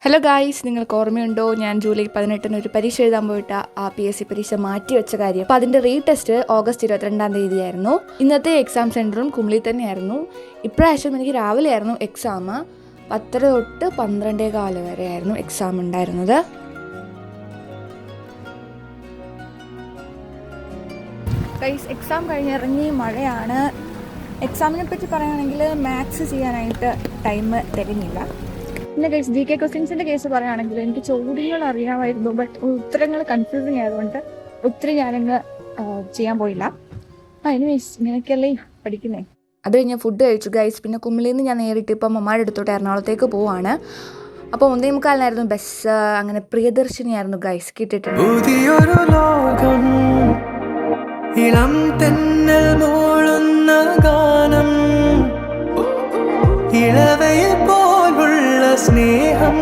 Hello guys, നിങ്ങൾക്ക് ഓർമ്മയുണ്ടോ ഞാൻ ജൂലൈ 18 ഒരു പരീക്ഷ എഴുതാൻ പോയിട്ട് ആ PSC പരീക്ഷ മാറ്റി വെച്ച കാര്യം. അപ്പോൾ അതിൻ്റെ റീടെസ്റ്റ് ഓഗസ്റ്റ് 22 തീയതിയായിരുന്നു. ഇന്നത്തെ എക്സാം സെൻറ്ററും കുമിളി തന്നെയായിരുന്നു. ഇപ്രാവശ്യം എനിക്ക് രാവിലെ ആയിരുന്നു എക്സാം. 10 തൊട്ട് 12:15 വരെ ആയിരുന്നു എക്സാം ഉണ്ടായിരുന്നത്. ഗൈസ്, എക്സാം കഴിഞ്ഞിറങ്ങി മഴയാണ്. എക്സാമിനെ പറ്റി പറയുകയാണെങ്കിൽ മാത്സ് ചെയ്യാനായിട്ട് ടൈം തികഞ്ഞില്ല. പിന്നെ ഗൈസ്, GK ക്വസ്റ്റ്യൻസിൻ്റെ കേസ് പറയുകയാണെങ്കിൽ എനിക്ക് ചോദ്യങ്ങൾ അറിയാമായിരുന്നു, ബട്ട് ഉത്തരങ്ങൾ കൺഫ്യൂസിങ് ആയതുകൊണ്ട് ഒത്തിരി ഞാനങ്ങ് ചെയ്യാൻ പോയില്ല. എനിവേസ് ഇങ്ങനെയൊക്കെയല്ലേ പഠിക്കുന്നേ. അത് കഴിഞ്ഞ് ഫുഡ് കഴിച്ചു ഗൈസ്. പിന്നെ കുമിളിയിൽ നിന്ന് ഞാൻ നേരിട്ട് ഇപ്പം അമ്മയുടെ അടുത്തോട്ട് എറണാകുളത്തേക്ക് പോവാണ്. അപ്പോൾ 1:45 ബസ്. അങ്ങനെ പ്രിയദർശിനിയായിരുന്നു ഗൈസ് കിട്ടിയിട്ടുണ്ട്. ഇളം തെന്നൽ മൂളുന്ന ഗാനം, ഇളവയിൽ പോലുള്ള സ്നേഹം.